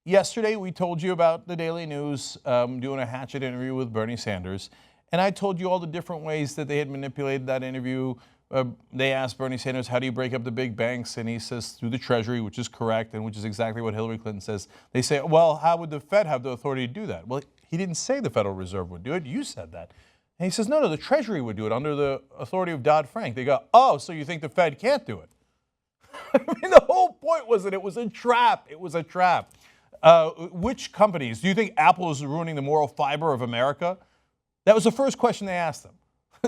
Yesterday, we told you about the Daily News doing a hatchet interview with Bernie Sanders. And I told you all the different ways that they had manipulated that interview. They asked Bernie Sanders, how do you break up the big banks? And he says, through the Treasury, which is correct, and which is exactly what Hillary Clinton says. They say, well, how would the Fed have the authority to do that? Well, he didn't say the Federal Reserve would do it. You said that. And he says, no, the Treasury would do it under the authority of Dodd-Frank. They go, oh, so you think the Fed can't do it? I mean, the whole point was that it was a trap. It was a trap. Which companies? Do you think Apple is ruining the moral fiber of America? That was the first question they asked them.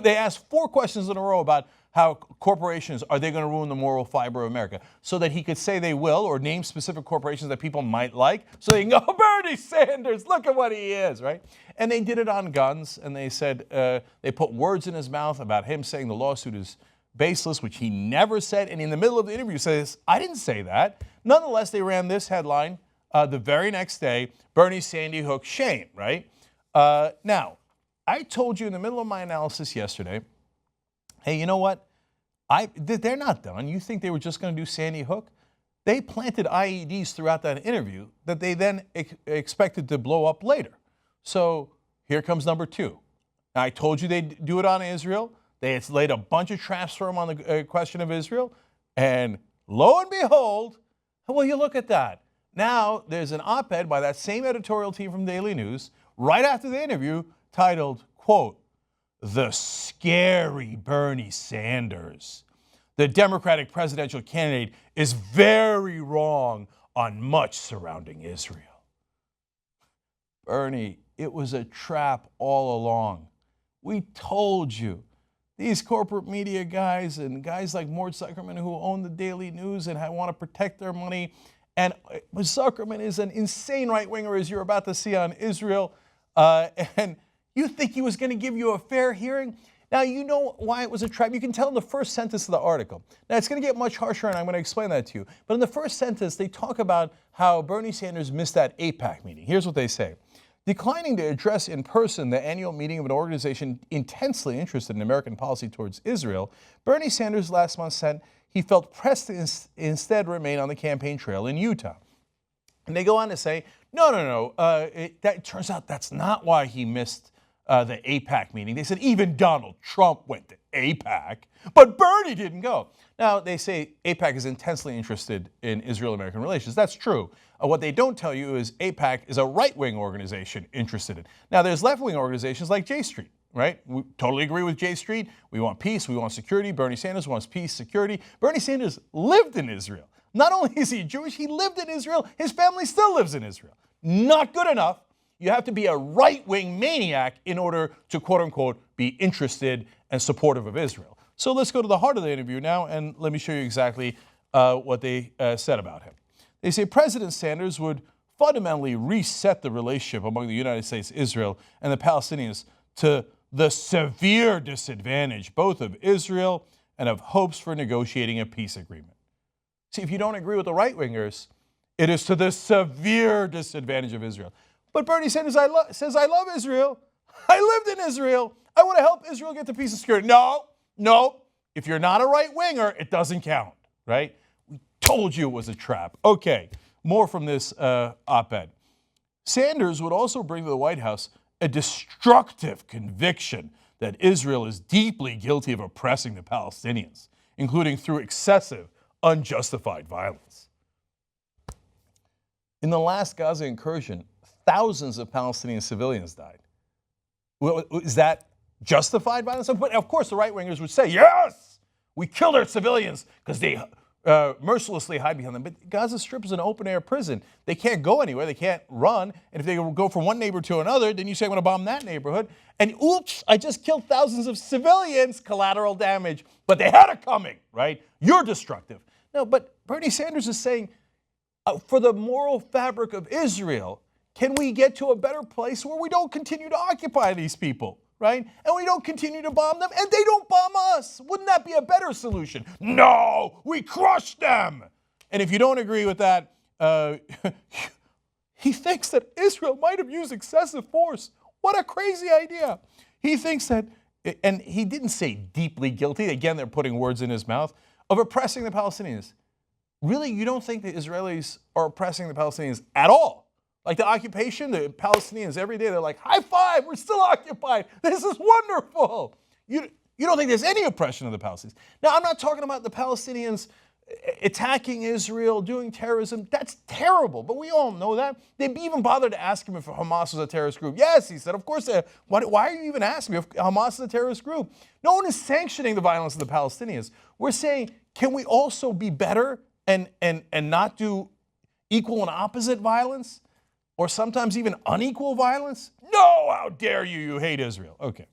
They asked 4 questions in a row about how corporations, are they going to ruin the moral fiber of America? So that he could say they will, or name specific corporations that people might like, so they can go, Bernie Sanders, look at what he is, right? And they did it on guns, and they said, they put words in his mouth about him saying the lawsuit is baseless, which he never said, and in the middle of the interview says, I didn't say that. Nonetheless, they ran this headline the very next day, Bernie Sandy Hook shame, right? Now, I told you in the middle of my analysis yesterday, hey, you know what? They're not done. You think they were just going to do Sandy Hook? They planted IEDs throughout that interview that they then expected to blow up later. So here comes number 2. I told you they'd do it on Israel. They had laid a bunch of traps for him on the question of Israel. And lo and behold, well, you look at that. Now there's an op-ed by that same editorial team from Daily News right after the interview titled, quote, "The Scary Bernie Sanders. The Democratic presidential candidate is very wrong on much surrounding Israel." Bernie, it was a trap all along. We told you. These corporate media guys and guys like Mort Zuckerman who own the Daily News and want to protect their money. And Zuckerman is an insane right-winger, as you're about to see on Israel. And you think he was going to give you a fair hearing? Now, you know why it was a trap. You can tell in the first sentence of the article. Now, it's going to get much harsher, and I'm going to explain that to you. But in the first sentence, they talk about how Bernie Sanders missed that AIPAC meeting. Here's what they say. Declining to address in person the annual meeting of an organization intensely interested in American policy towards Israel, Bernie Sanders last month said he felt pressed to instead remain on the campaign trail in Utah. And they go on to say, no. It turns out that's not why he missed the AIPAC meeting. They said even Donald Trump went to AIPAC, but Bernie didn't go. Now, they say AIPAC is intensely interested in Israel-American relations. That's true. What they don't tell you is AIPAC is a right-wing organization interested in. Now, there's left-wing organizations like J Street, right? We totally agree with J Street. We want peace. We want security. Bernie Sanders wants peace, security. Bernie Sanders lived in Israel. Not only is he Jewish, he lived in Israel. His family still lives in Israel. Not good enough. You have to be a right-wing maniac in order to, quote-unquote, be interested and supportive of Israel. So let's go to the heart of the interview now, and let me show you exactly what they said about him. They say President Sanders would fundamentally reset the relationship among the United States, Israel, and the Palestinians to the severe disadvantage both of Israel and of hopes for negotiating a peace agreement. See, if you don't agree with the right-wingers, it is to the severe disadvantage of Israel. But Bernie Sanders says, I love Israel. I lived in Israel. I want to help Israel get to peace and security. No. If you're not a right-winger, it doesn't count, right? We told you it was a trap. Okay, more from this op-ed. Sanders would also bring to the White House a destructive conviction that Israel is deeply guilty of oppressing the Palestinians, including through excessive, unjustified violence. In the last Gaza incursion, thousands of Palestinian civilians died. Is that justified violence? But of course the right-wingers would say, yes, we killed our civilians because they mercilessly hide behind them. But Gaza Strip is an open-air prison. They can't go anywhere. They can't run. And if they go from one neighbor to another, then you say, I'm going to bomb that neighborhood. And oops, I just killed thousands of civilians, collateral damage. But they had it coming, right? You're destructive. No, but Bernie Sanders is saying, for the moral fabric of Israel, can we get to a better place where we don't continue to occupy these people, right? And we don't continue to bomb them, and they don't bomb us. Wouldn't that be a better solution? No, we crush them. And if you don't agree with that, he thinks that Israel might have used excessive force. What a crazy idea. He thinks that, and he didn't say deeply guilty, again, they're putting words in his mouth, of oppressing the Palestinians. Really, you don't think the Israelis are oppressing the Palestinians at all? Like the occupation, the Palestinians every day, they're like, high five, we're still occupied. This is wonderful. You don't think there's any oppression of the Palestinians. Now, I'm not talking about the Palestinians attacking Israel, doing terrorism. That's terrible, but we all know that. They even bothered to ask him if Hamas was a terrorist group. Yes, he said, of course. Why are you even asking me if Hamas is a terrorist group? No one is sanctioning the violence of the Palestinians. We're saying, can we also be better and not do equal and opposite violence? Or sometimes even unequal violence? No, how dare you, you hate Israel. Okay,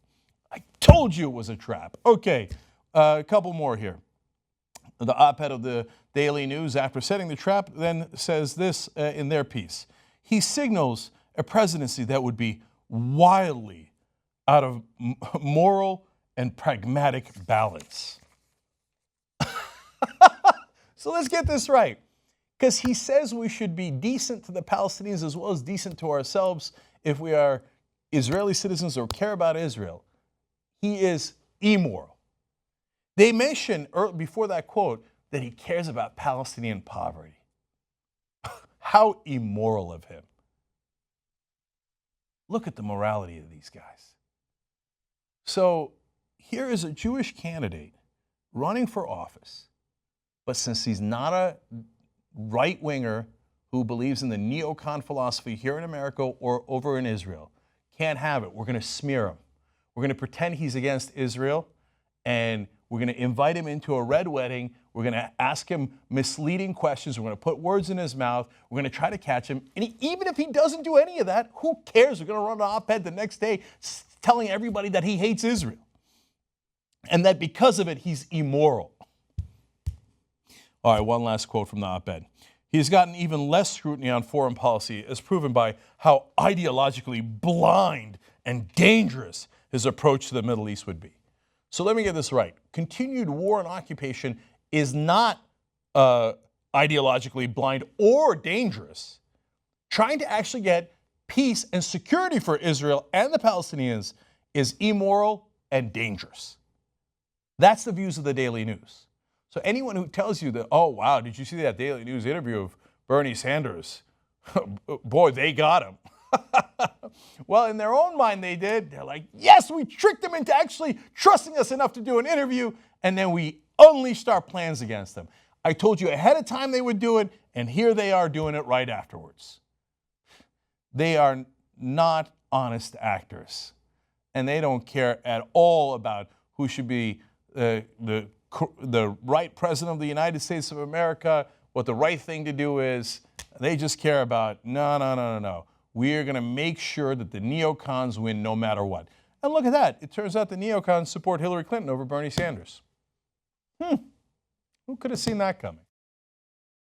I told you it was a trap. Okay, a couple more here. The op-ed of the Daily News, after setting the trap, then says this in their piece. He signals a presidency that would be wildly out of moral and pragmatic balance. So let's get this right. Because he says we should be decent to the Palestinians as well as decent to ourselves if we are Israeli citizens or care about Israel. He is immoral. They mention before that quote that he cares about Palestinian poverty. How immoral of him. Look at the morality of these guys. So here is a Jewish candidate running for office, but since he's not a right-winger who believes in the neocon philosophy here in America or over in Israel, can't have it. We're going to smear him. We're going to pretend he's against Israel, and we're going to invite him into a red wedding. We're going to ask him misleading questions. We're going to put words in his mouth. We're going to try to catch him. And even if he doesn't do any of that, who cares? We're going to run an op-ed the next day telling everybody that he hates Israel and that because of it, he's immoral. All right, one last quote from the op-ed. He has gotten even less scrutiny on foreign policy, as proven by how ideologically blind and dangerous his approach to the Middle East would be. So let me get this right. Continued war and occupation is not ideologically blind or dangerous. Trying to actually get peace and security for Israel and the Palestinians is immoral and dangerous. That's the views of the Daily News. So anyone who tells you that, oh, wow, did you see that Daily News interview of Bernie Sanders? Boy, they got him. Well, in their own mind, they did. They're like, yes, we tricked them into actually trusting us enough to do an interview, and then we unleashed our plans against them. I told you ahead of time they would do it, and here they are doing it right afterwards. They are not honest actors, and they don't care at all about who should be the right president of the United States of America, what the right thing to do is. They just care about, no. We are going to make sure that the neocons win no matter what. And look at that. It turns out the neocons support Hillary Clinton over Bernie Sanders. Who could have seen that coming?